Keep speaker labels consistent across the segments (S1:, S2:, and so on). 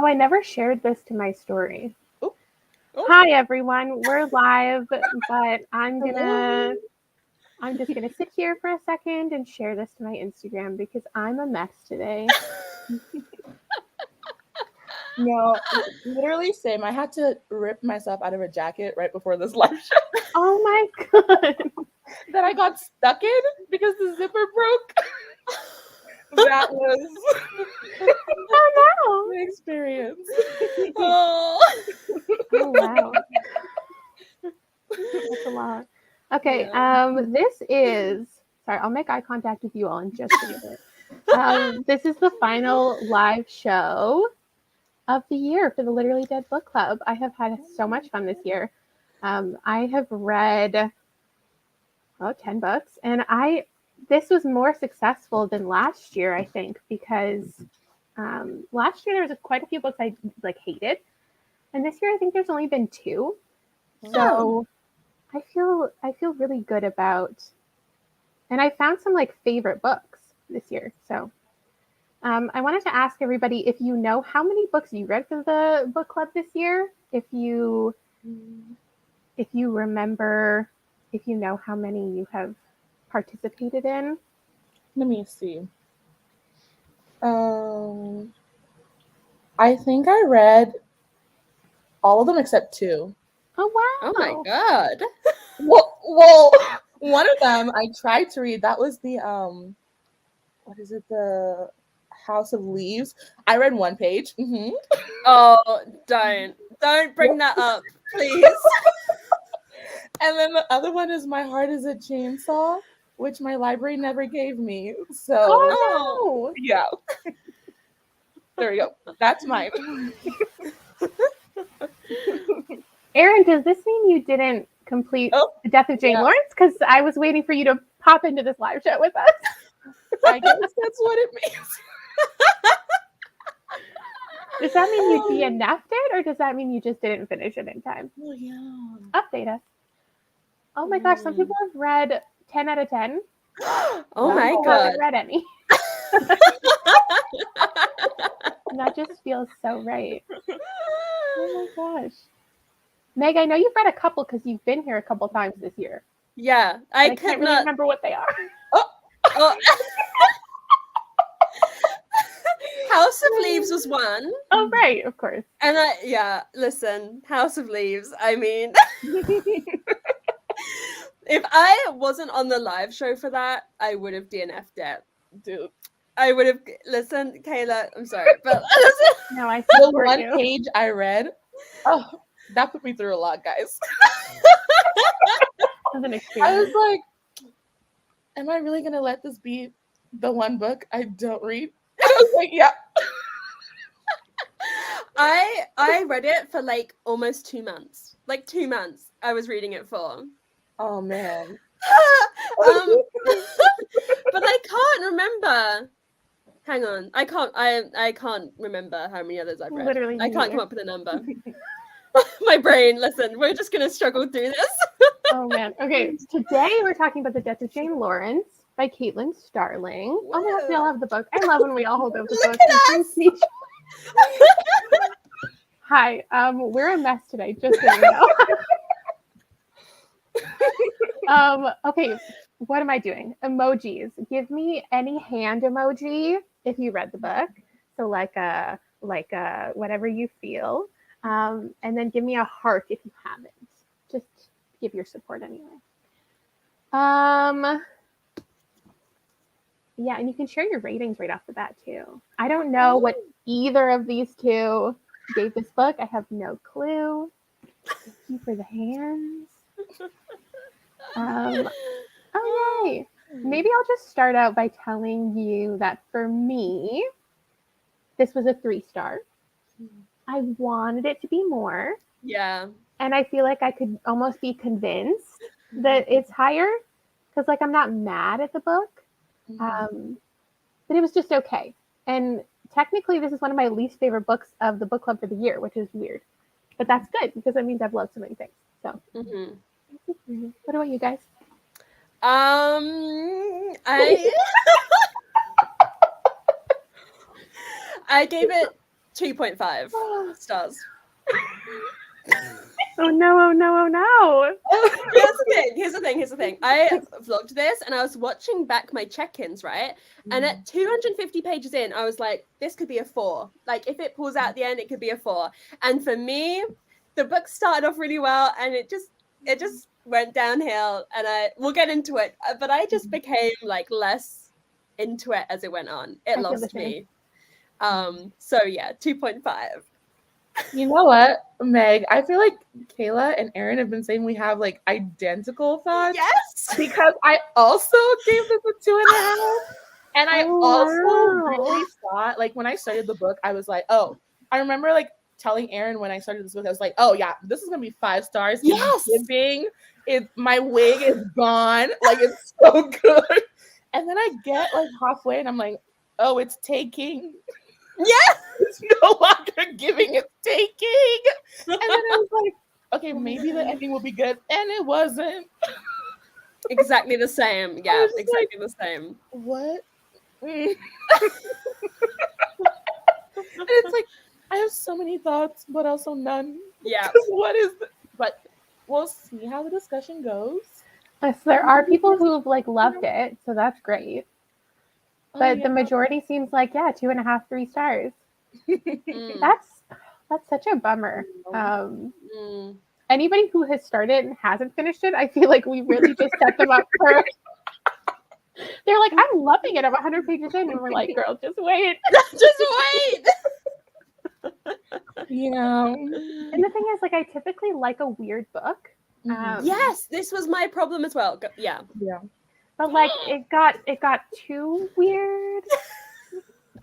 S1: Oh, I never shared this to my story.
S2: Oh.
S1: Hi everyone, we're live, but I'm
S2: Hello.
S1: just gonna sit here for a second and share this to my Instagram because I'm a mess today.
S2: No, literally same. I had to rip myself out of a jacket right before this live show
S1: Oh my god.
S2: that I got stuck in because the zipper broke. That was
S1: Oh
S2: the experience.
S3: Oh.
S1: no. Oh wow. That's a lot. Okay,
S3: Yeah.
S1: this is sorry, I'll make eye contact with you all in just a minute. This is the final live show of the year for the Literally Dead Book Club. I have had so much fun this year. I have read 10 books, and this was more successful than last year, I think, because last year there was quite a few books I hated, and this year I think there's only been 2. So I feel really good about, and I found some favorite books this year. So I wanted to ask everybody if you know how many books you read for the book club this year. If you remember, if you know how many you have participated in.
S2: Let me see. I think I read all of them except 2.
S1: Oh wow!
S3: Oh my god.
S2: Well, one of them I tried to read. That was the what is it? The House of Leaves. I read 1 page. Mm-hmm.
S3: Oh, don't bring that up, please.
S2: And then the other one is My Heart is a Chainsaw, which my library never gave me. So
S1: Oh
S2: yeah. There we go. That's mine.
S1: no! Erin, does this mean you didn't complete The Death of Jane
S2: yeah.
S1: Lawrence? Because I was waiting for you to pop into this live show with us.
S2: I guess that's what it means.
S1: Does that mean you DNF'd it, or does that mean you just didn't finish it in time?
S2: Oh yeah.
S1: Update us. Oh my gosh, some people have read 10 out of 10.
S3: Oh my
S1: People
S3: god.
S1: haven't read any. And that just feels so right. Oh my gosh. Meg, I know you've read a couple because you've been here a couple times this year.
S3: Yeah,
S1: I can't really remember what they are.
S3: Oh. House of Leaves was one.
S1: Oh right, of course.
S3: And listen, House of Leaves. I mean, if I wasn't on the live show for that, I would have DNF'd it.
S2: Dude.
S3: I would have listened, Kayla. I'm sorry, but listen.
S1: No, I
S2: The
S1: support
S2: 1
S1: you.
S2: page I read, that put me through a lot, guys.
S1: It was an
S2: I
S1: experience.
S2: was like, am I really gonna let this be the one book I don't read? And I was like, yeah.
S3: I read it for almost 2 months. 2 months I was reading it for.
S2: Oh man.
S3: But I can't remember. Hang on. I can't remember how many others I've read.
S1: Literally
S3: I can't
S1: neither.
S3: come up with a number. My brain, listen, we're just gonna struggle through this.
S1: Oh man. Okay, today we're talking about The Death of Jane Lawrence by Caitlin Starling. Oh my gosh, we all have the book. I love when we all hold up the
S3: Look
S1: book.
S3: at us!
S1: Hi, we're a mess today, just so you know. Okay, what am I doing? Emojis. Give me any hand emoji if you read the book. So like a whatever you feel. And then give me a heart if you haven't. Just give your support anyway. Yeah, and you can share your ratings right off the bat too. I don't know what either of these two gave this book. I have no clue. Thank you for the hands. Oh yay! Maybe I'll just start out by telling you that for me, this was a 3-star. I wanted it to be more.
S3: Yeah.
S1: And I feel like I could almost be convinced that it's higher because I'm not mad at the book. But it was just okay. And technically this is one of my least favorite books of the book club for the year, which is weird. But that's good because that means I've loved so many things. So what about you guys?
S3: I gave it 2.5 stars.
S1: Oh no, oh no, oh no.
S3: Here's the thing. I vlogged this and I was watching back my check-ins, right? And at 250 pages in, I was like, this could be a 4. Like, if it pulls out at the end, it could be a 4. And for me, the book started off really well and it just went downhill, and we'll get into it, but I just became like less into it as it went on. It lost me. So yeah, 2.5.
S2: You know what, Meg? I feel like Kayla and Erin have been saying we have like identical thoughts.
S3: Yes,
S2: because I also gave this a 2.5, and I really thought, like, when I started the book, I was like, oh, I remember like telling Erin when I started this book, I was like, oh yeah, this is gonna be 5 stars.
S3: Yes,
S2: my wig is gone, like it's so good. And then I get like halfway, and I'm like, oh, it's taking.
S3: Yeah,
S2: it's no longer giving, it's taking. And then I was like, okay, maybe the ending will be good, and it wasn't.
S3: Exactly the same. Yeah, exactly the same.
S2: What? And it's like, I have so many thoughts, but also none.
S3: Yeah.
S2: What is but we'll see how the discussion goes.
S1: Yes, there are people who've like loved it, so that's great. But the majority seems like 2.5, 3 stars. That's such a bummer. Anybody who has started and hasn't finished it, I feel like we really just set them up for. They're like, I'm loving it. I'm 100 pages in, and we're like, girl, just wait.
S3: Just wait.
S2: Yeah.
S1: And the thing is, like, I typically like a weird book.
S3: Yes, this was my problem as well. Yeah.
S1: But like, it got too weird.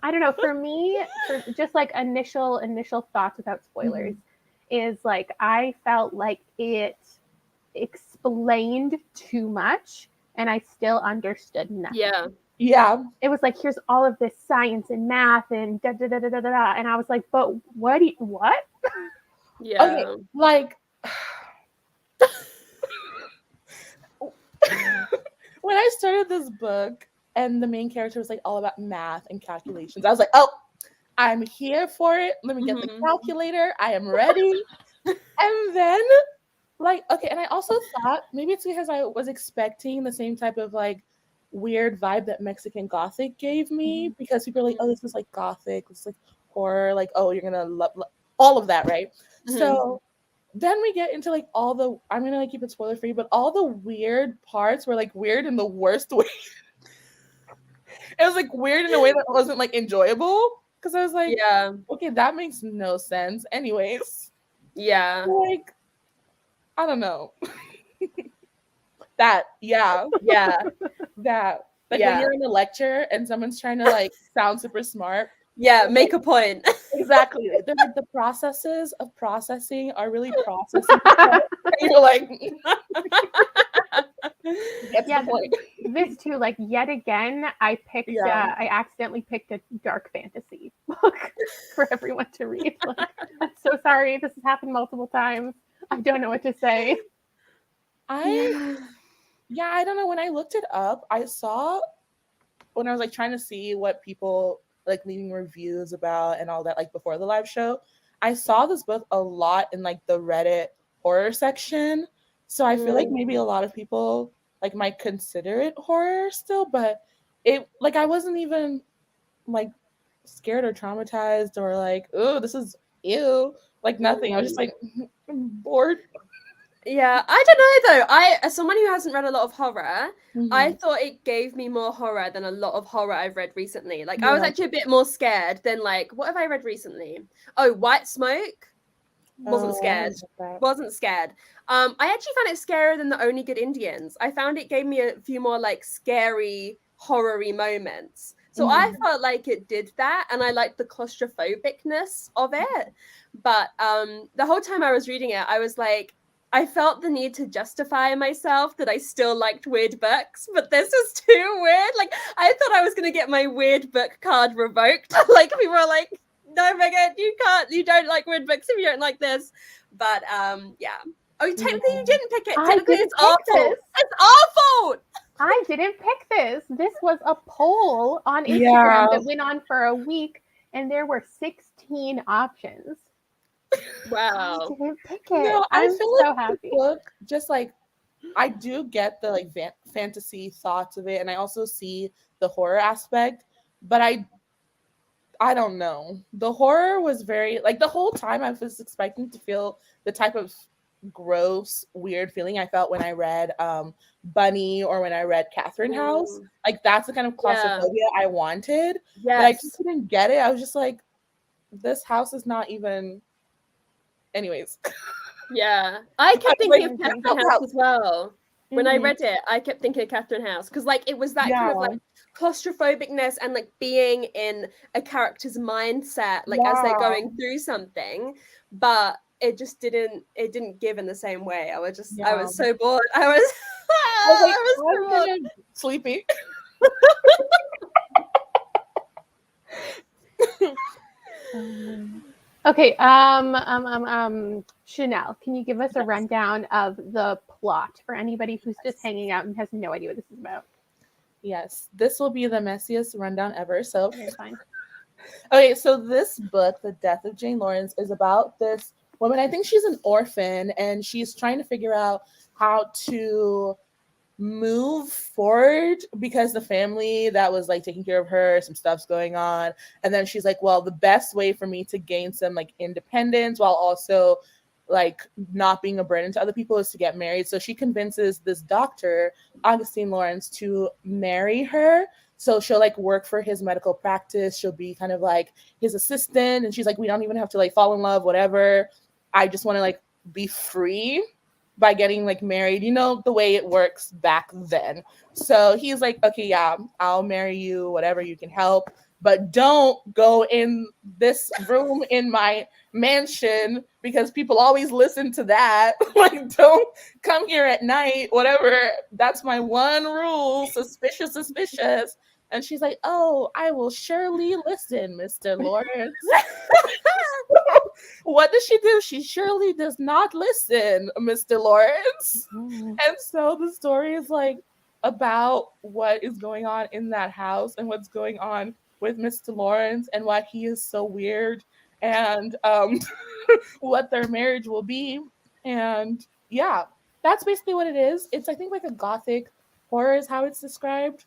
S1: I don't know. For me, for just like initial thoughts without spoilers, is like I felt like it explained too much, and I still understood nothing.
S2: Yeah.
S1: It was like, here's all of this science and math and da da da da da da, and I was like, but what?
S3: Yeah.
S2: Okay, like when I started this book and the main character was like all about math and calculations, I was like, oh, I'm here for it. Let me get the calculator. I am ready. And then like, okay, and I also thought maybe it's because I was expecting the same type of like weird vibe that Mexican Gothic gave me, because people are like, oh, this is like Gothic, this is like horror, like, oh, you're gonna love all of that, right? So then we get into like all the, I'm gonna like keep it spoiler free, but all the weird parts were like weird in the worst way. It was like weird in a way that wasn't like enjoyable, because I was like, okay, that makes no sense anyways. Like, I don't know. That like when you're in a lecture and someone's trying to like sound super smart,
S3: make a point.
S2: Exactly. They're like, the processes of processing are really processing. And you're like, that's the point.
S1: This too, like, yet again, I accidentally picked a dark fantasy book for everyone to read. Like, I'm so sorry. This has happened multiple times. I don't know what to say.
S2: I don't know. When I looked it up, I saw, when I was like trying to see what people like leaving reviews about and all that, like before the live show, I saw this book a lot in like the Reddit horror section. So I feel like maybe a lot of people like might consider it horror still, but it, like, I wasn't even like scared or traumatized or like, oh, this is ew, like nothing. I was just like, I'm bored.
S3: Yeah, I don't know though. I, as someone who hasn't read a lot of horror, I thought it gave me more horror than a lot of horror I've read recently. Like, I was actually a bit more scared than like, what have I read recently? Oh, White Smoke. Wasn't scared. I actually found it scarier than The Only Good Indians. I found it gave me a few more like scary, horror-y moments. So I felt like it did that, and I liked the claustrophobicness of it. But the whole time I was reading it, I was like, I felt the need to justify myself that I still liked weird books, but this is too weird. Like, I thought I was going to get my weird book card revoked. Like, people were like, no, Megan, you don't like weird books if you don't like this. But, yeah. Oh, technically you didn't pick it. Technically it's our fault. It's our fault!
S1: I didn't pick this. This was a poll on Instagram that went on for a week, and there were 16 15 options.
S3: Wow.
S1: I didn't pick it.
S2: No, I
S1: I'm
S2: feel
S1: so
S2: like
S1: happy.
S2: the book, just like, I do get the like fantasy thoughts of it, and I also see the horror aspect, but I don't know. The horror was very like the whole time I was expecting to feel the type of gross, weird feeling I felt when I read Bunny or when I read Catherine House. Like that's the kind of claustrophobia I wanted, but I just didn't get it. I was just like, this house is not even. Anyways,
S3: Yeah, I kept thinking of
S1: Amazing.
S3: Catherine House as well. When I
S2: Mhm.
S3: read it, I kept thinking of Catherine House because, like, it was that kind of
S2: Yeah.
S3: like claustrophobicness and like being in a character's mindset, like as they're
S2: Yeah.
S3: going through something, but it just didn't give in the same way. I
S2: Yeah.
S3: was so bored. I was,
S2: I was like,
S3: I was so
S2: I'm
S3: bored.
S2: gonna sleepy.
S1: Okay, Chanel, can you give us a rundown of the plot for anybody who's just hanging out and has no idea what this is about?
S2: Yes, this will be the messiest rundown ever. So,
S1: Okay, fine.
S2: okay, so this book, The Death of Jane Lawrence, is about this woman. I think she's an orphan and she's trying to figure out how to move forward because the family that was like taking care of her, some stuff's going on. And then she's like, well, the best way for me to gain some like independence while also like not being a burden to other people is to get married. So she convinces this doctor, Augustine Lawrence, to marry her. So she'll like work for his medical practice. She'll be kind of like his assistant. And she's like, we don't even have to like fall in love, whatever. I just want to like be free by getting like married, you know, the way it works back then. So he's like, okay, yeah, I'll marry you, whatever, you can help, but don't go in this room in my mansion because people always listen to that. Like, don't come here at night, whatever. That's my one rule. Suspicious, suspicious. And she's like, oh, I will surely listen, Mr. Lawrence. What does she do? She surely does not listen, Mr. Lawrence. And so the story is like about what is going on in that house and what's going on with Mr. Lawrence and why he is so weird and what their marriage will be. And yeah, that's basically what it is. It's, I think, like a gothic horror is how it's described.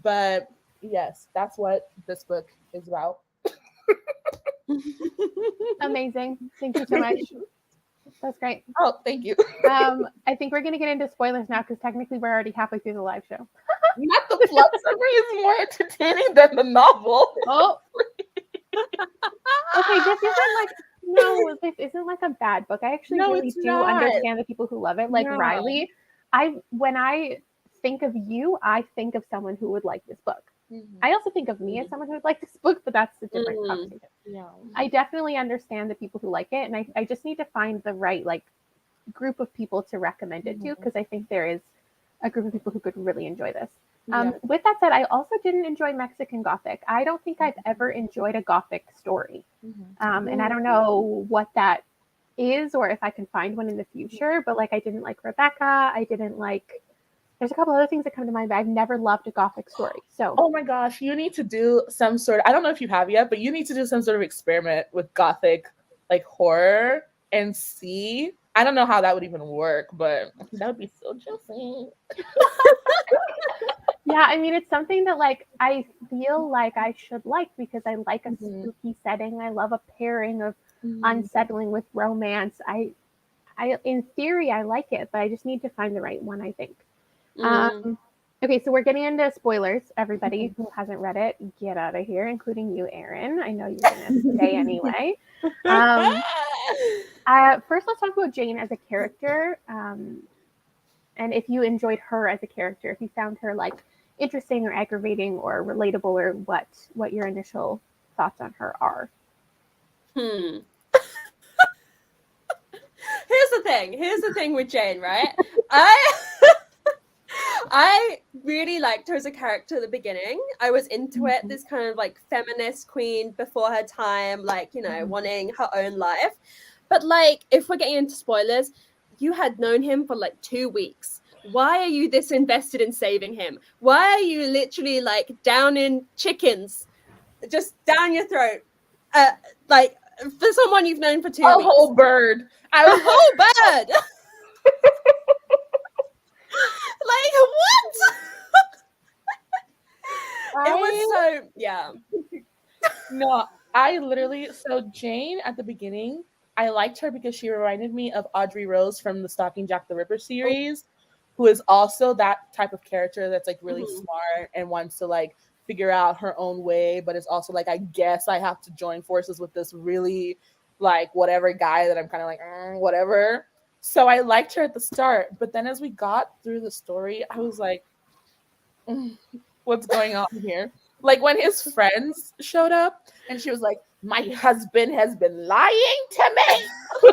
S2: But yes, that's what this book is about.
S1: Amazing. Thank you so much. That's great.
S2: Oh, thank you.
S1: I think we're going to get into spoilers now because technically we're already halfway through the live show.
S2: Not the plot summary is more entertaining than the novel.
S1: Oh. Okay, this isn't like, no, this isn't like a bad book. I actually really do understand the people who love it. Like Riley, when I think of you, I think of someone who would like this book. I also think of me as someone who would like this book, but that's a different conversation.
S2: Yeah.
S1: I definitely understand the people who like it, and I just need to find the right like group of people to recommend it to, because I think there is a group of people who could really enjoy this. With that said, I also didn't enjoy Mexican Gothic. I don't think I've ever enjoyed a Gothic story. And I don't know what that is or if I can find one in the future, but like I didn't like Rebecca. I didn't like, there's a couple other things that come to mind, but I've never loved a Gothic story. So,
S2: oh my gosh, you need to do some sort of, I don't know if you have yet, but you need to do some sort of experiment with Gothic like horror and see. I don't know how that would even work, but that would be so juicy.
S1: Yeah, I mean, it's something that like I feel like I should like because I like a spooky setting. I love a pairing of unsettling with romance. I in theory I like it, but I just need to find the right one, I think. Okay, so we're getting into spoilers. Everybody who hasn't read it, get out of here, including you, Erin. I know you're gonna stay anyway. First, let's talk about Jane as a character, and if you enjoyed her as a character, if you found her like interesting or aggravating or relatable, or what your initial thoughts on her are.
S3: Here's the thing with Jane, right? I really liked her as a character at the beginning. I was into it, this kind of like feminist queen before her time, like, you know, wanting her own life. But like, if we're getting into spoilers, you had known him for like 2 weeks. Why are you this invested in saving him? Why are you literally like down in chickens, just down your throat, Like for someone you've known for 2
S2: A
S3: weeks.
S2: whole bird. I
S3: A
S2: was
S3: whole bird. Like what? It was so yeah.
S2: No, I literally, so Jane at the beginning, I liked her because she reminded me of Audrey Rose from the Stalking Jack the Ripper series, who is also that type of character that's like really smart and wants to like figure out her own way, but it's also like, I guess I have to join forces with this really like whatever guy that I'm kind of like, whatever. So I liked her at the start, but then as we got through the story, I was like, what's going on here? Like when his friends showed up and she was like, my husband has been lying to me.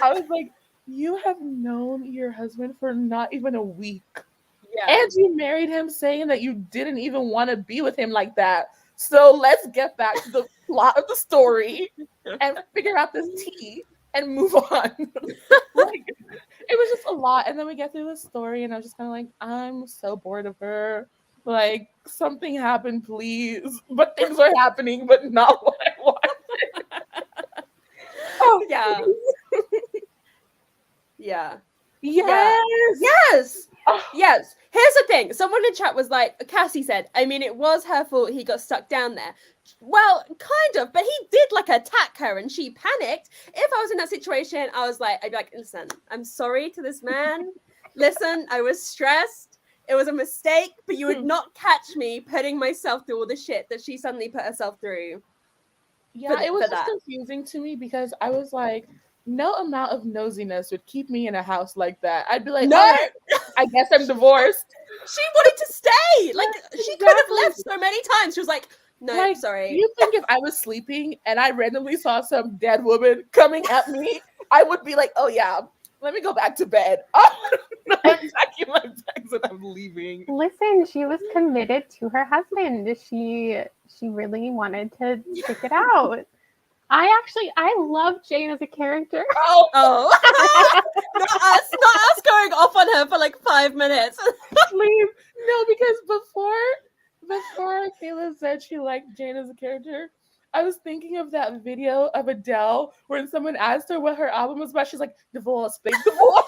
S2: I was like, you have known your husband for not even a week.
S3: Yeah.
S2: And you married him saying that you didn't even want to be with him like that. So let's get back to the plot of the story and figure out this tea and move on. Like, it was just a lot. And then we get through the story, and I was just kind of like, I'm so bored of her. Like, something happened, please. But things are happening, but not what I want.
S3: Oh yeah. Yeah.
S2: Yes.
S3: Yes.
S2: Oh.
S3: Yes. Here's the thing. Someone in chat was like, Cassie said, I mean, it was her fault he got stuck down there. Well, kind of, but he did like attack her and she panicked. If I was in that situation, I'd be like, listen, I'm sorry to this man. Listen, I was stressed. It was a mistake, but you would not catch me putting myself through all the shit that she suddenly put herself through.
S2: Yeah, it was just confusing to me because I was like, no amount of nosiness would keep me in a house like that. I'd be like,
S3: no,
S2: all right, I guess I'm divorced.
S3: She wanted to stay. Like, she could have left so many times. She was like, no,
S2: like,
S3: sorry.
S2: You think if I was sleeping and I randomly saw some dead woman coming at me, I would be like, oh yeah, let me go back to bed. I'm packing my bags and I'm leaving.
S1: Listen, she was committed to her husband. She really wanted to stick it out. I love Jane as a character.
S3: Oh. Not us going off on her for like 5 minutes.
S2: Please. No, because before Kayla said she liked Jane as a character, I was thinking of that video of Adele where someone asked her what her album was about. She's like, divorce, big divorce.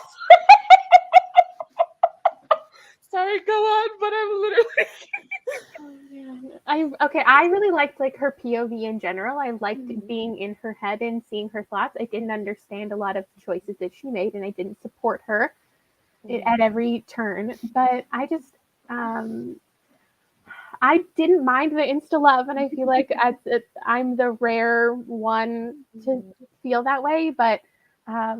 S2: Sorry, go on, but I'm literally.
S1: I really liked like her POV in general. I liked being in her head and seeing her thoughts. I didn't understand a lot of the choices that she made, and I didn't support her at every turn. But I just, I didn't mind the insta love, and I feel like I'm the rare one to feel that way. But I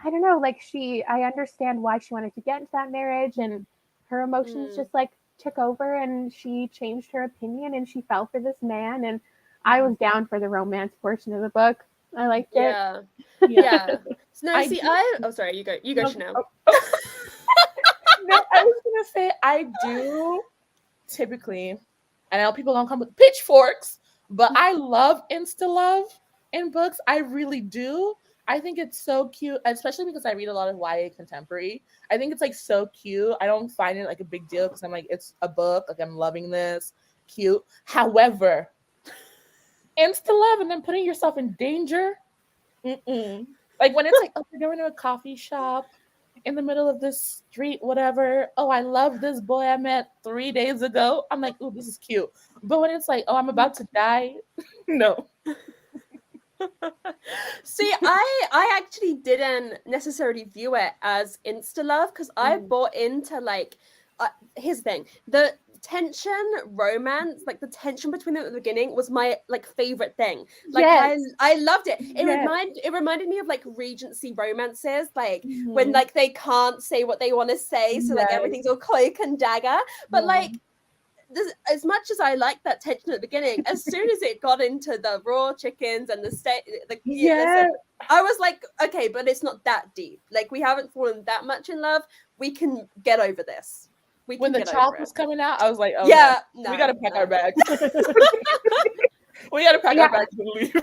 S1: don't know. Like I understand why she wanted to get into that marriage, and her emotions just like took over, and she changed her opinion, and she fell for this man. And I was down for the romance portion of the book. I liked it.
S3: Yeah. No, sorry, you go, Chanel.
S2: No, I was gonna say I do typically, I know people don't come with pitchforks, but I love insta love in books. I really do. I think it's so cute, especially because I read a lot of YA contemporary. I think it's like so cute. I don't find it like a big deal because I'm like, it's a book. Like, I'm loving this. Cute. However, insta love and then putting yourself in danger. Like when it's like, oh, you're going to a coffee shop in the middle of this street, whatever. Oh, I love this boy I met 3 days ago. I'm like, oh, this is cute. But when it's like, oh, I'm about to die, no.
S3: See, I actually didn't necessarily view it as insta love because I bought into like here's the thing, the tension romance, like the tension between them at the beginning was my like favorite thing. Like I loved it. It reminded me of like Regency romances, like when like they can't say what they want to say, so like everything's all cloak and dagger. But like as much as I liked that tension at the beginning, as soon as it got into the raw chickens and the steak, I was like, okay, but it's not that deep. Like, we haven't fallen that much in love. We can get over this.
S2: When the chalk was coming out, I was like, oh, no, we got to pack our bags. We got to pack our bags and leave.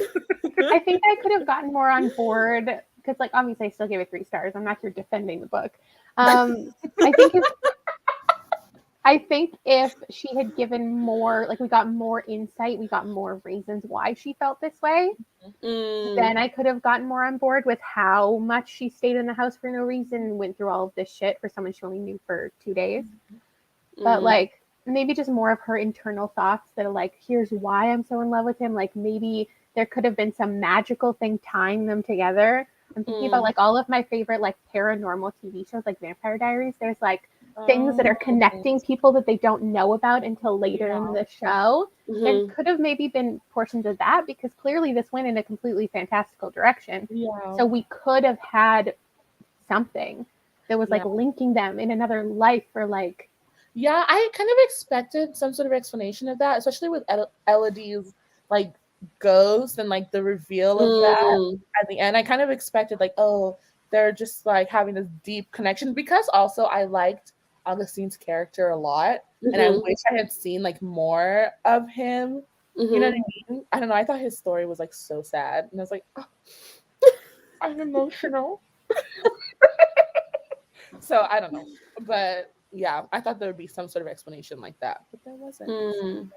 S1: I think I could have gotten more on board because, like, obviously I still gave it 3 stars. I'm not here defending the book. I I think if she had given more, like we got more insight, we got more reasons why she felt this way, then I could have gotten more on board with how much she stayed in the house for no reason and went through all of this shit for someone she only knew for 2 days. But like maybe just more of her internal thoughts that are like, here's why I'm so in love with him. Like maybe there could have been some magical thing tying them together. I'm thinking about like all of my favorite like paranormal TV shows, like Vampire Diaries. There's like things that are connecting people that they don't know about until later in the show. There could have maybe been portions of that because clearly this went in a completely fantastical direction. So we could have had something that was like linking them in another life or like.
S2: Yeah, I kind of expected some sort of explanation of that, especially with Elodie's like ghost and like the reveal of that at the end. I kind of expected like, oh, they're just like having this deep connection because also I liked Augustine's character a lot, and I wish I had seen like more of him. You know what I mean? I don't know. I thought his story was like so sad, and I was like, oh, I'm emotional. So I don't know, but yeah, I thought there would be some sort of explanation like that, but there wasn't.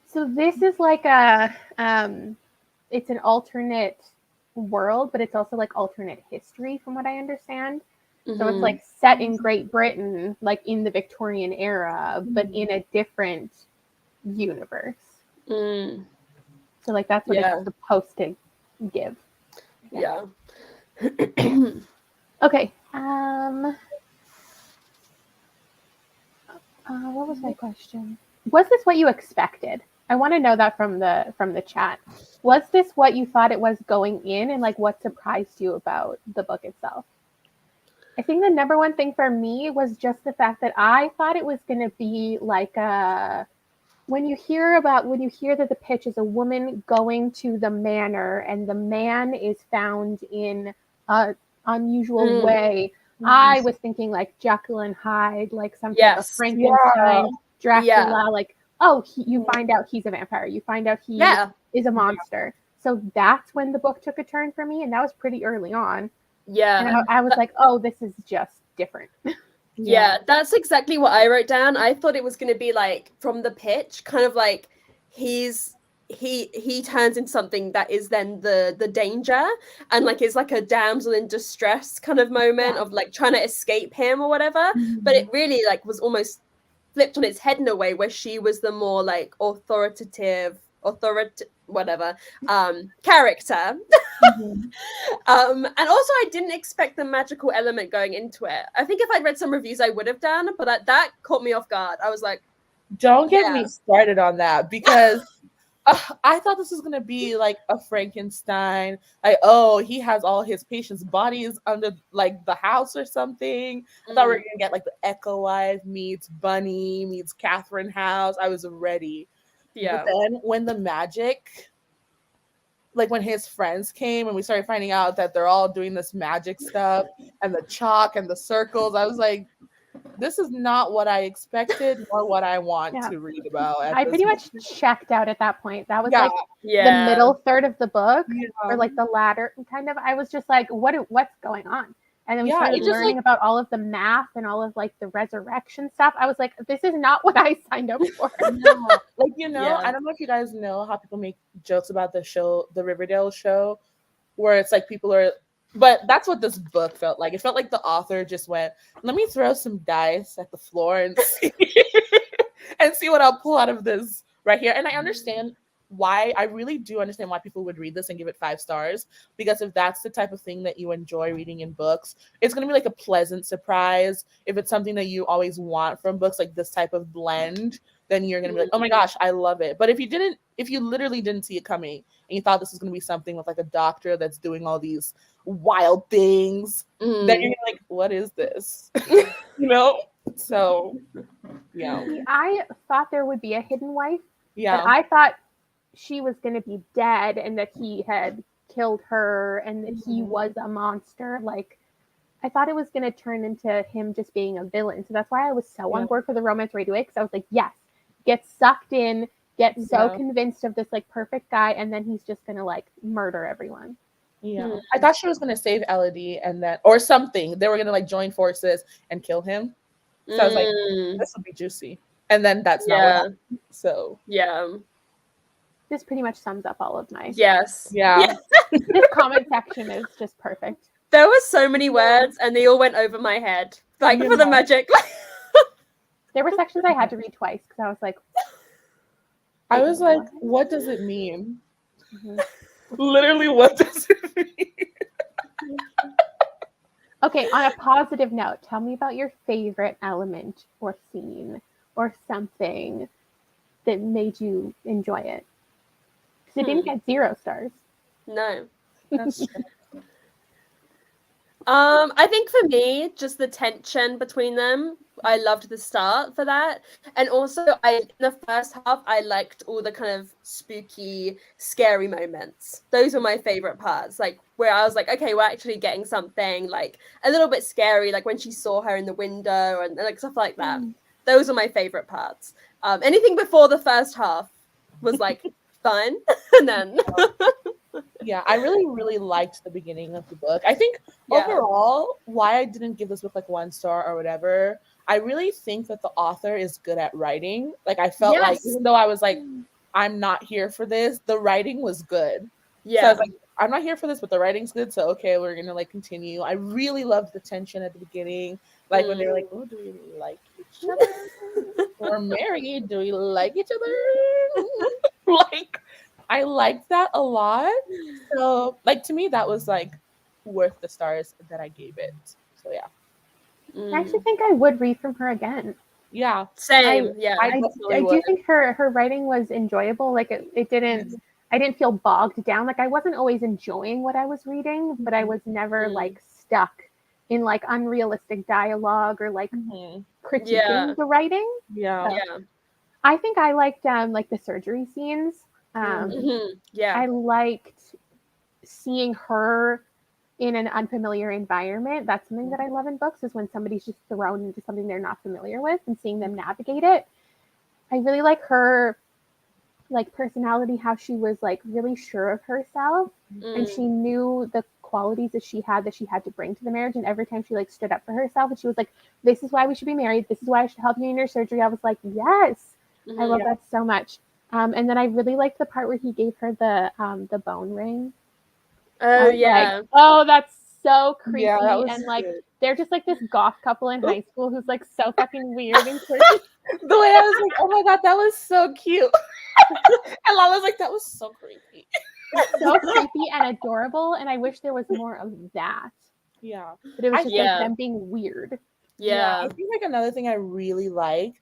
S1: So this is like a, it's an alternate world, but it's also like alternate history from what I understand. So it's like set in Great Britain, like in the Victorian era, but in a different universe. So like that's what it's supposed to give.
S3: Yeah.
S1: Okay. What was my question? Was this what you expected? I want to know that from the chat. Was this what you thought it was going in, and like what surprised you about the book itself? I think the number one thing for me was just the fact that I thought it was going to be like when you hear that the pitch is a woman going to the manor and the man is found in a unusual way. I was thinking like Jekyll and Hyde, like some type of Frankenstein, Dracula, like, oh, you find out he's a vampire. You find out he is a monster. So that's when the book took a turn for me, and that was pretty early on.
S3: Yeah.
S1: And I was like, oh, this is just different.
S3: Yeah, that's exactly what I wrote down. I thought it was going to be like from the pitch, kind of like he turns into something that is then the danger, and like it's like a damsel in distress kind of moment of like trying to escape him or whatever. But it really like was almost flipped on its head in a way where she was the more like authoritative whatever character. And also I didn't expect the magical element going into it. I think if I'd read some reviews I would have done, but that caught me off guard. I was like,
S2: don't get me started on that, because I thought this was gonna be like a Frankenstein, like, oh, he has all his patients' bodies under like the house or something. I thought we were gonna get like the Echo Wife meets Bunny meets Catherine House. I was ready. But then when the magic, like when his friends came and we started finding out that they're all doing this magic stuff and the chalk and the circles, I was like, this is not what I expected or what I want to read about.
S1: I pretty much checked out at that point. That was like the middle third of the book, or like the latter kind of. I was just like, what's going on? And then we started learning about all of the math and all of like the resurrection stuff. I was like, this is not what I signed up for.
S2: No. Like, I don't know if you guys know how people make jokes about the show, the Riverdale show, where it's like people are, but that's what this book felt like. It felt like the author just went, let me throw some dice at the floor and see, and see what I'll pull out of this right here. And I understand why, I really do understand why people would read this and give it 5 stars, because if that's the type of thing that you enjoy reading in books, it's going to be like a pleasant surprise. If it's something that you always want from books, like this type of blend, then you're going to be like, oh my gosh, I love it. But if you literally didn't see it coming and you thought this was going to be something with like a doctor that's doing all these wild things, then you're like, what is this? So
S1: I thought there would be a hidden wife.
S2: But
S1: I thought she was going to be dead and that he had killed her and that he was a monster. Like, I thought it was going to turn into him just being a villain. So that's why I was so on board for the romance right away, because I was like, yes, get sucked in, get so convinced of this like perfect guy, and then he's just going to like murder everyone.
S2: I thought she was going to save Elodie and then, or something. They were going to like join forces and kill him. So I was like, this will be juicy. And then that's not what happened. So
S3: yeah.
S1: This pretty much sums up all of my.
S3: Yes.
S2: Yeah.
S1: This comment section is just perfect.
S3: There were so many words, and they all went over my head, like for the magic.
S1: There were sections I had to read twice because I was like,
S2: what does it mean? Literally, what does it mean?
S1: Okay, on a positive note, tell me about your favorite element or scene or something that made you enjoy it. Because it didn't get 0 stars.
S3: No.
S2: That's true.
S3: I think for me, just the tension between them. I loved the start for that. And also in the first half, I liked all the kind of spooky, scary moments. Those were my favorite parts. Like where I was like, okay, we're actually getting something like a little bit scary, like when she saw her in the window and like stuff like that. Those are my favorite parts. Anything before the first half was like fun. And then
S2: yeah, I really, really liked the beginning of the book. I think overall, why I didn't give this book like 1 star or whatever, I really think that the author is good at writing. Like I felt like, even though I was like, I'm not here for this, the writing was good. Yeah. So I was like, I'm not here for this, but the writing's good. So okay, we're gonna like continue. I really loved the tension at the beginning. Like when they were like, oh, do we like each other? We're married. Do we like each other? Like I liked that a lot. So like to me, that was like worth the stars that I gave it. So yeah.
S1: I actually think I would read from her again.
S2: Yeah.
S3: Same.
S1: I do think her writing was enjoyable. Like it didn't I didn't feel bogged down. Like I wasn't always enjoying what I was reading, but I was never like stuck in like unrealistic dialogue or like critiquing the writing.
S2: Yeah.
S1: So, I think I liked like the surgery scenes. I liked seeing her in an unfamiliar environment. That's something that I love in books, is when somebody's just thrown into something they're not familiar with and seeing them navigate it. I really like her like personality, how she was like really sure of herself and she knew the qualities that she had to bring to the marriage, and every time she like stood up for herself and she was like, this is why we should be married, this is why I should help you in your surgery, I was like, yes. I love that so much. And then I really liked the part where he gave her the bone ring.
S3: Oh yeah.
S1: Like, oh, that's so creepy.
S2: Yeah,
S1: and like they're just like this goth couple in high school who's like so fucking weird and quirky.
S2: The way I was like, oh my god, that was so cute. And Lala's like, that was so creepy.
S1: So creepy and adorable, and I wish there was more of that.
S2: Yeah.
S1: But it was just like them being weird.
S2: Yeah. I think like another thing I really liked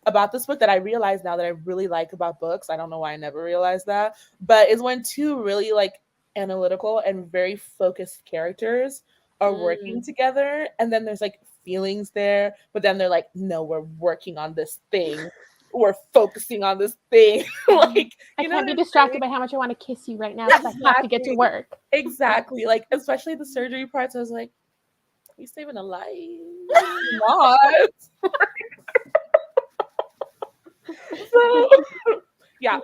S2: about this book that I realize now that I really like about books, I don't know why I never realized that, but is when 2 really like analytical and very focused characters are working together, and then there's like feelings there, but then they're like, no, we're working on this thing, we're focusing on this thing. Like
S1: I can't be distracted by how much I want to kiss you right now because I have to get to work.
S2: Exactly. Like especially the surgery parts, I was like, are you saving a life? Not. So, yeah,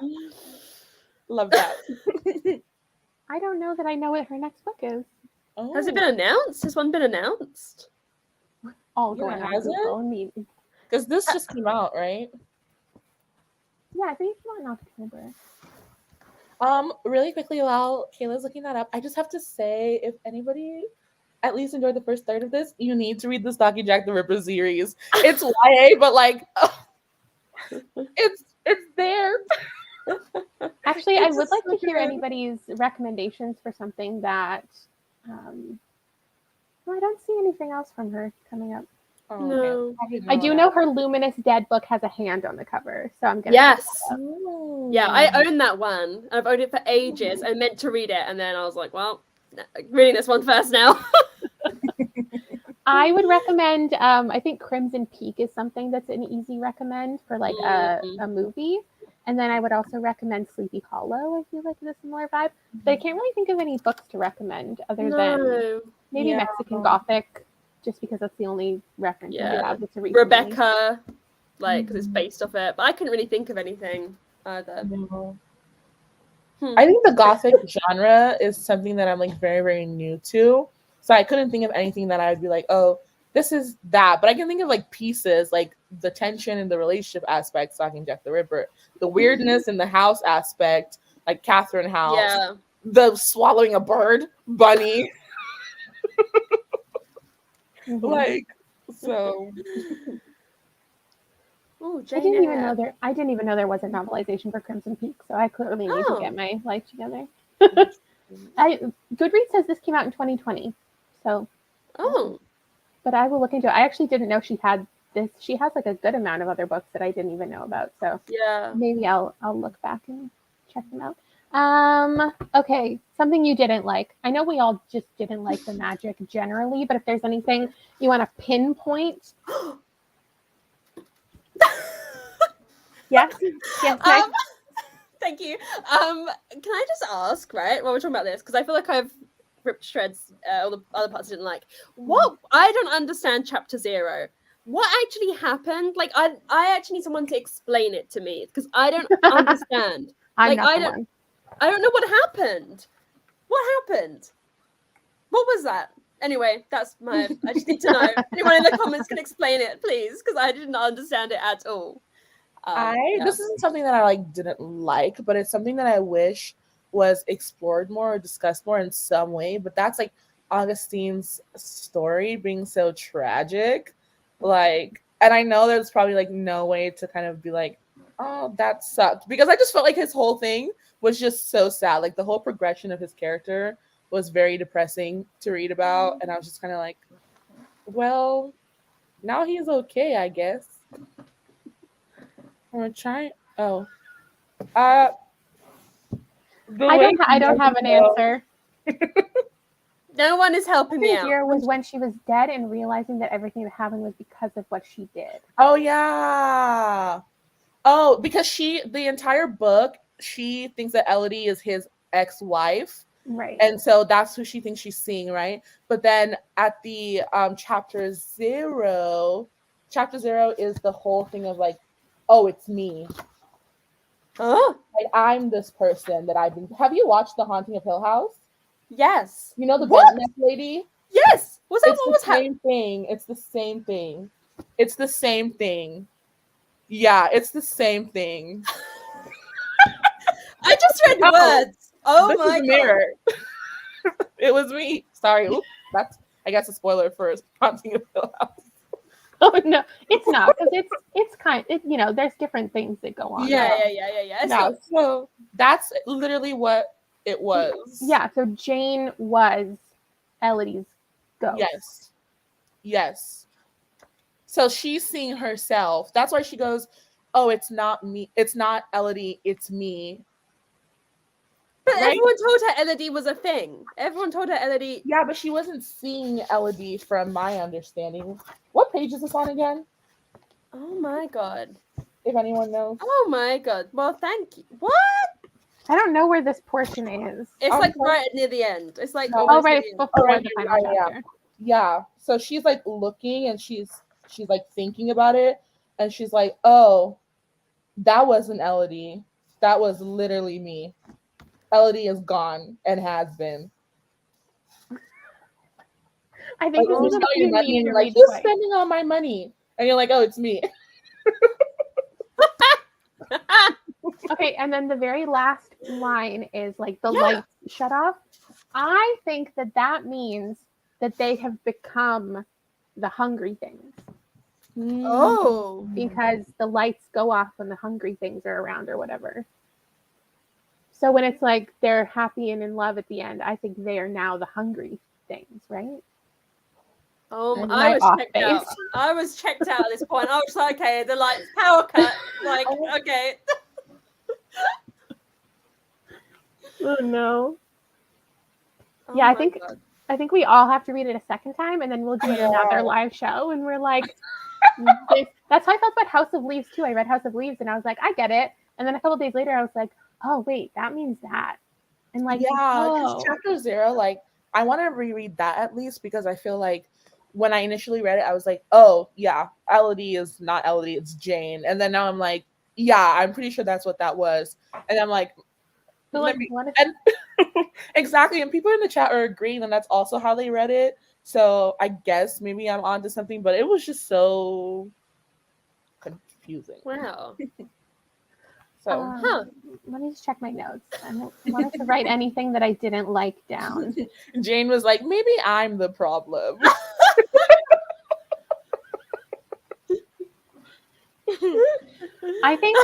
S2: love that.
S1: I don't know that I know what her next book is.
S3: Oh. Has it been announced? Has one been announced?
S1: All going on Google immediately.
S2: Because this just came out, right?
S1: Yeah, I think it came out in October.
S2: Really quickly, while Kayla's looking that up, I just have to say, if anybody at least enjoyed the first third of this, you need to read the Stocky Jack the Ripper series. It's YA, but like, it's there.
S1: Actually, I would like to hear anybody's recommendations for something that. Well, I don't see anything else from her coming up.
S3: Oh, no,
S1: I do know her Luminous Dead book has a hand on the cover, so I'm gonna.
S3: Yes. Yeah, I own that one. I've owned it for ages. I meant to read it, and then I was like, well, reading this one first now.
S1: I would recommend. I think Crimson Peak is something that's an easy recommend for like a movie. And then I would also recommend Sleepy Hollow. I feel like it's a similar vibe. But I can't really think of any books to recommend other than maybe Mexican Gothic, just because that's the only reference I have. It's a
S3: Rebecca, like, because it's based off it. But I couldn't really think of anything either.
S2: No. I think the Gothic genre is something that I'm like very, very new to. So I couldn't think of anything that I would be like, oh, this is that. But I can think of like pieces, like the tension in the relationship aspect, stalking Jack the Ripper, the weirdness in the house aspect, like Catherine House,
S3: Yeah.
S2: the swallowing a bird, Bunny.
S1: Mhm.
S2: Like, so
S3: Oh,
S1: I
S3: Jane
S1: didn't even
S3: Eyre.
S1: know there was a novelization for Crimson Peak, so I clearly need to get my life together. Goodreads says this came out in 2020, so.
S3: Oh.
S1: But I will look into it. I actually didn't know she had this. She has like a good amount of other books that I didn't even know about. So
S3: Yeah.
S1: maybe I'll look back and check them out. Okay, something you didn't like. I know we all just didn't like the magic generally, but if there's anything you want to pinpoint. Yes. Yes. Next.
S3: Thank you. Can I just ask, right, while we're talking about this, because I feel like I've ripped shreds all the other parts I didn't like. What I don't understand chapter 0. What actually happened? Like, I actually need someone to explain it to me because I don't understand.
S1: I'm
S3: Like,
S1: not the one.
S3: I don't know what happened. What happened? What was that? Anyway, that's my. I just need to know. Anyone in the comments can explain it, please, because I didn't understand it at all.
S2: This isn't something that I like didn't like, but it's something that I wish was explored more or discussed more in some way. But that's like Augustine's story being so tragic. Like, and I know there's probably like no way to kind of be like, oh, that sucked. Because I just felt like his whole thing was just so sad. Like the whole progression of his character was very depressing to read about. And I was just kind of like, well, now he's okay, I guess. I'm trying. Oh, I
S1: don't have an answer.
S3: No one is helping me out.
S1: Chapter 0 was when she was dead and realizing that everything that happened was because of what she did.
S2: Oh yeah. Oh, because the entire book, she thinks that Elodie is his ex-wife.
S1: Right.
S2: And so that's who she thinks she's seeing, right? But then at the chapter 0 is the whole thing of like, oh, it's me.
S3: Oh,
S2: Like I'm this person that I've been. Have you watched The Haunting of Hill House?
S3: yes.
S2: You know the
S3: What?
S2: bent neck lady?
S3: Yes. Was that
S2: It's
S3: what
S2: the
S3: was happening?
S2: same thing. It's the same thing. It's the same thing. Yeah, it's the same thing.
S3: I just read words. Oh
S2: This
S3: my
S2: is a
S3: god.
S2: mirror. It was me. Sorry. Oops, that's I guess a spoiler for Haunting of Hill House.
S1: Oh no, it's not because it's kind. You know, there's different things that go on.
S3: Yeah.
S2: Yeah. So that's literally what it was.
S1: Yeah. So Jane was Elodie's ghost.
S2: Yes. So she's seeing herself. That's why she goes, "Oh, it's not me. It's not Elodie. It's me."
S3: But
S2: Right?
S3: everyone told her Elodie was a thing. Everyone told her Elodie.
S2: Yeah, but she wasn't seeing Elodie from my understanding. What page is this on again?
S3: Oh my god.
S2: If anyone knows.
S3: Oh my god. Well, thank you. What?
S1: I don't know where this portion is.
S3: It's like right near the end. It's like
S2: Oh,
S3: almost
S1: right,
S3: near
S1: it's
S3: the end.
S1: before
S2: right
S1: the
S2: here,
S1: final
S2: yeah.
S1: chapter.
S2: Yeah. So she's like looking and she's like thinking about it and she's like, "Oh, that wasn't Elodie. That was literally me. Elodie is gone and has been."
S1: I think
S2: Like,
S1: this is
S2: you
S1: you
S2: money
S1: need
S2: and
S1: to
S2: you're like,
S1: read
S2: "Who's
S1: twice.
S2: spending all my money?" And you're like, "Oh, it's me."
S1: Okay, and then the very last line is like the lights shut off. I think that means that they have become the hungry things.
S3: Oh.
S1: Because the lights go off when the hungry things are around or whatever. So when it's like they're happy and in love at the end, I think they are now the hungry things, right?
S3: I was checked out. I was checked out at this point. I was like, okay, the lights power cut. Like, okay.
S1: Oh no.
S3: Oh
S1: Yeah,
S3: my God.
S1: I think we all have to read it a second time, and then we'll do another live show. And we're like, that's how I felt about House of Leaves too. I read House of Leaves, and I was like, I get it. And then a couple days later, I was like, oh wait, that means that. And like,
S2: because chapter 0, like, I want to reread that at least because I feel like when I initially read it, I was like, oh yeah, Elodie is not Elodie, it's Jane. And then now I'm like, yeah, I'm pretty sure that's what that was. And I'm like,
S1: But
S2: Let
S1: like,
S2: me-
S1: what if
S2: and exactly, and people in the chat are agreeing, and that's also how they read it. So I guess maybe I'm onto something, but it was just so confusing.
S3: Wow.
S2: So
S1: let me just check my notes. I don't wanted to write anything that I didn't like down.
S2: Jane was like, maybe I'm the problem.
S1: I think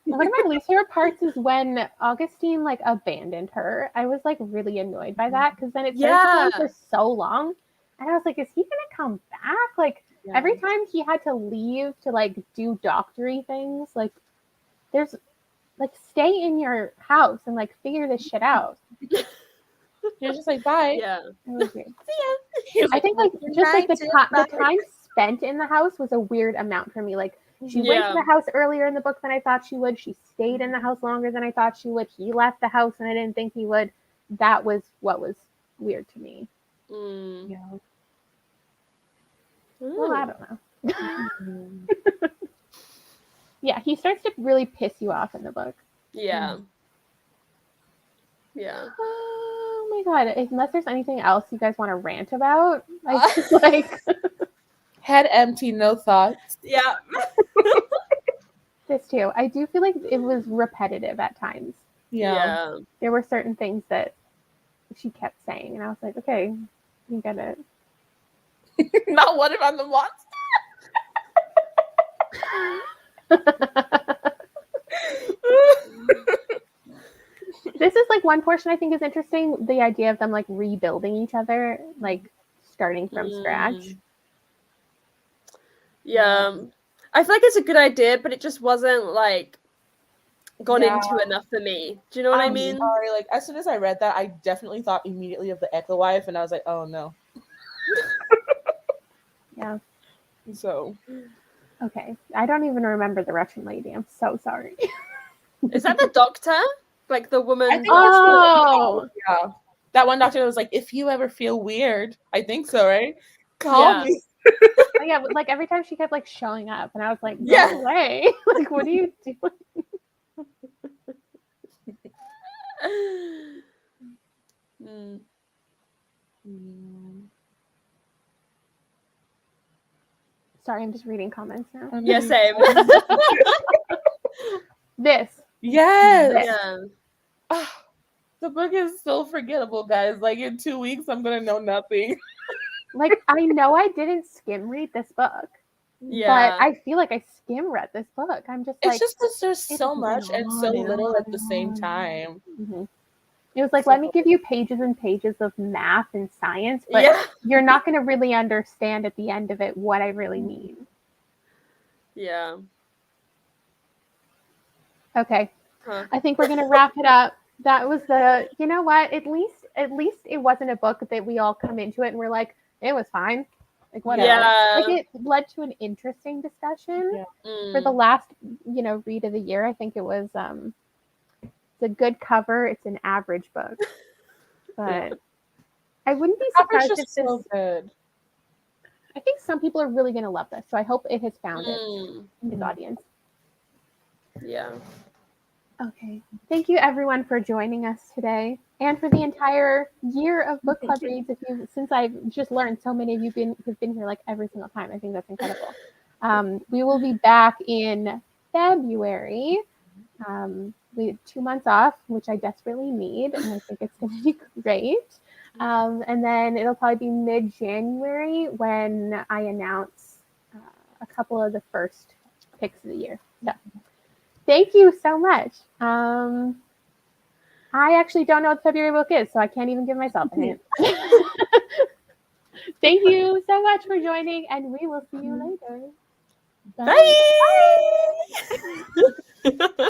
S1: one of my least favorite parts is when Augustine like abandoned her. I was like really annoyed by that because then it started going for so long, and I was like, is he gonna come back? Like every time he had to leave to like do doctory things, like there's like stay in your house and like figure this shit out.
S2: You're just like, bye.
S3: Yeah.
S1: It was weird.
S2: He was
S1: I think like just like the
S2: "Bye."
S1: time spent in the house was a weird amount for me. Like she went to the house earlier in the book than I thought she would. She stayed in the house longer than I thought she would. He left the house and I didn't think he would. That was what was weird to me.
S2: Yeah.
S1: Well, I don't know. Yeah, he starts to really piss you off in the book.
S3: Yeah. Yeah.
S1: Oh my god! Unless there's anything else you guys want to rant about, I just like
S2: Head empty, no thoughts.
S3: Yeah.
S1: this too. I do feel like it was repetitive at times.
S3: Yeah.
S1: There were certain things that she kept saying, and I was like, okay, you get it.
S2: Not what if I'm the monster?
S1: This is like one portion I think is interesting. The idea of them like rebuilding each other, like starting from scratch.
S3: Yeah. I feel like it's a good idea, but it just wasn't like gone into enough for me. Do you know what I mean?
S2: Sorry, like as soon as I read that, I definitely thought immediately of the Echo Wife, and I was like, oh no.
S1: Yeah.
S2: So
S1: Okay. I don't even remember the Russian lady. I'm so sorry.
S3: Is that the doctor? Like the woman?
S2: I think
S1: Oh,
S2: yeah. That one doctor was like, if you ever feel weird, I think so, right? Call me.
S1: yeah. Like every time she kept like showing up, and I was like, go
S2: Yeah.
S1: away. Like, what are you doing? Sorry, I'm just reading comments now.
S3: Yeah, same.
S1: This.
S2: Yes.
S3: Yeah.
S2: The book is so forgettable, guys. Like in 2 weeks, I'm gonna know nothing.
S1: Like I know I didn't skim read this book.
S3: Yeah.
S1: But I feel like I skim read this book. I'm just
S2: It's
S1: like,
S2: just because there's so much and so
S1: on
S2: little at
S1: on
S2: the same
S1: on.
S2: time.
S1: Mm-hmm. It was like, let me give you pages and pages of math and science, but
S3: Yeah.
S1: you're not going to really understand at the end of it what I really mean.
S3: Yeah.
S1: Okay.
S3: Huh.
S1: I think we're going to wrap it up. That was the, you know what? At least it wasn't a book that we all come into it and we're like, it was fine. Like whatever.
S3: Yeah.
S1: Like it led to an interesting discussion.
S2: Yeah.
S1: For the last, read of the year. I think it was it's a good cover. It's an average book. But I wouldn't be surprised if this
S2: so good.
S1: I think some people are really going to love this. So I hope it has found its audience.
S3: Yeah.
S1: Okay. Thank you everyone for joining us today and for the entire year of book club reads. Since I've just learned so many of you have been here like every single time. I think that's incredible. We will be back in February. We had 2 months off, which I desperately need, and I think it's going to be great. And then it'll probably be mid-January when I announce a couple of the first picks of the year. So thank you so much. I actually don't know what the February book is, so I can't even give myself a hint. Thank you so much for joining, and we will see you later.
S3: Bye.